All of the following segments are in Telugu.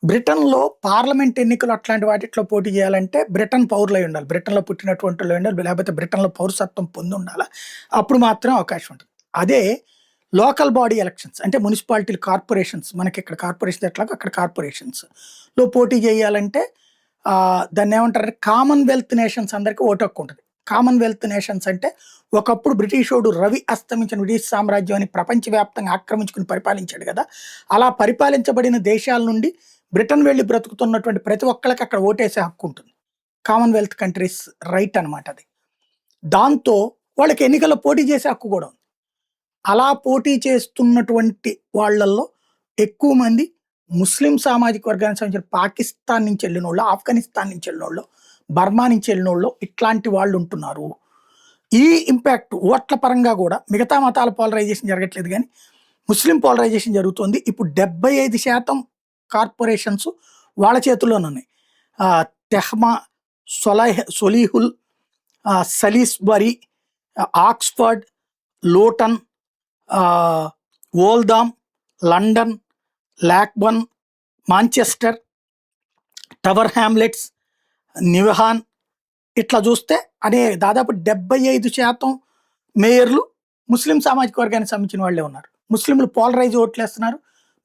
బ్రిటన్‌లో పార్లమెంట్ ఎన్నికలు అట్లాంటి వాటిట్లో పోటీ చేయాలంటే బ్రిటన్ పౌరులై ఉండాలి. బ్రిటన్‌లో పుట్టినటువంటి వాళ్ళై ఉండాలి. లేకపోతే బ్రిటన్‌లో పౌరసత్వం పొందుండాలా. అప్పుడు మాత్రం అవకాశం ఉంటది. అదే లోకల్ బాడీ ఎలక్షన్స్ అంటే మునిసిపాలిటీలు, కార్పొరేషన్స్ మనకిక్కడ కార్పొరేషన్స్ ఎట్లాగో అక్కడ కార్పొరేషన్స్‌లో పోటీ చేయాలంటే దాన్నేమంటారంటే కామన్‌వెల్త్ నేషన్స్ అందరికి ఓటు హక్కు ఉంటది. కామన్‌వెల్త్ నేషన్స్ అంటే ఒకప్పుడు బ్రిటిషోడు రవి అస్తమించిన బ్రిటిష్ సామ్రాజ్యాన్ని ప్రపంచవ్యాప్తంగా ఆక్రమించుకొని పరిపాలించాడు కదా! అలా పరిపాలించబడిన దేశాల నుండి బ్రిటన్ వెళ్లి బ్రతుకుతున్నటువంటి ప్రతి ఒక్కళ్ళకి అక్కడ ఓటేసే హక్కు ఉంటుంది. కామన్‌వెల్త్ కంట్రీస్ రైట్ అనమాట అది. దాంతో వాళ్ళకి ఎన్నికల్లో పోటీ చేసే హక్కు కూడా ఉంది. అలా పోటీ చేస్తున్నటువంటి వాళ్ళల్లో ఎక్కువ మంది ముస్లిం సామాజిక వర్గానికి సంబంధించిన పాకిస్తాన్ నుంచి వెళ్ళినోళ్ళు, ఆఫ్ఘనిస్తాన్ నుంచి వెళ్ళినోళ్ళు, బర్మా నుంచి వెళ్ళినోళ్ళు ఇట్లాంటి వాళ్ళు ఉంటున్నారు. ఈ ఇంపాక్ట్ ఓట్ల పరంగా కూడా మిగతా మతాల పోలరైజేషన్ జరగట్లేదు గానీ, ముస్లిం పోలరైజేషన్ జరుగుతోంది. ఇప్పుడు 75% కార్పొరేషన్స్ వాళ్ళ చేతుల్లోనే ఉన్నాయి. తెహ్మా, సొలీహుల్, సలీస్బరీ, Oxford, లోటన్, ఓల్దామ్, London, లాక్బర్న్, Manchester, tower hamlets, నివహాన్ ఇట్లా చూస్తే దాదాపు 75% మేయర్లు ముస్లిం సామాజిక వర్గానికి సంబంధించిన వాళ్ళే ఉన్నారు. ముస్లింలు పోలరైజ్ ఓట్లేస్తున్నారు.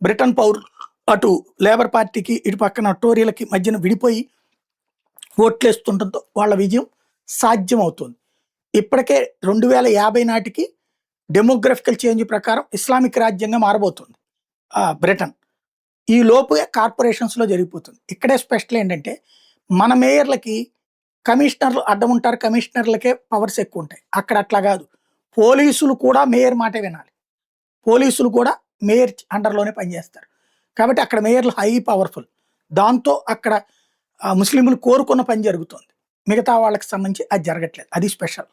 బ్రిటన్ పౌరులు అటు లేబర్ పార్టీకి, ఇటు పక్కన టోరీలకి మధ్యన విడిపోయి ఓట్లేస్తుండటంతో వాళ్ళ విజయం సాధ్యమవుతుంది. ఇప్పటికే 2050 నాటికి డెమోగ్రఫికల్ చేంజ్ ప్రకారం ఇస్లామిక్ రాజ్యంగా మారబోతుంది బ్రిటన్. ఈ లోపుగా కార్పొరేషన్స్‌లో జరిగిపోతుంది. ఇక్కడే స్పెషల్ ఏంటంటే మన మేయర్‌లకి కమిషనర్లు అడ్డం ఉంటారు. కమిషనర్‌లకే పవర్స్ ఎక్కువుంటాయి. అక్కడ అట్లా గాదు. పోలీసులు కూడా మేయర్ మాటే వినాలి. పోలీసులు కూడా మేయర్ అండర్‌లోనే పనిచేస్తారు. కాబట్టి అక్కడ మేయర్‌లు హై పవర్‌ఫుల్. దాంతో అక్కడ ముస్లింలు కోరుకున్న పని జరుగుతోంది. మిగతా వాళ్ళకి సంబంధించి అది జరగట్లేదు. అది స్పెషల్.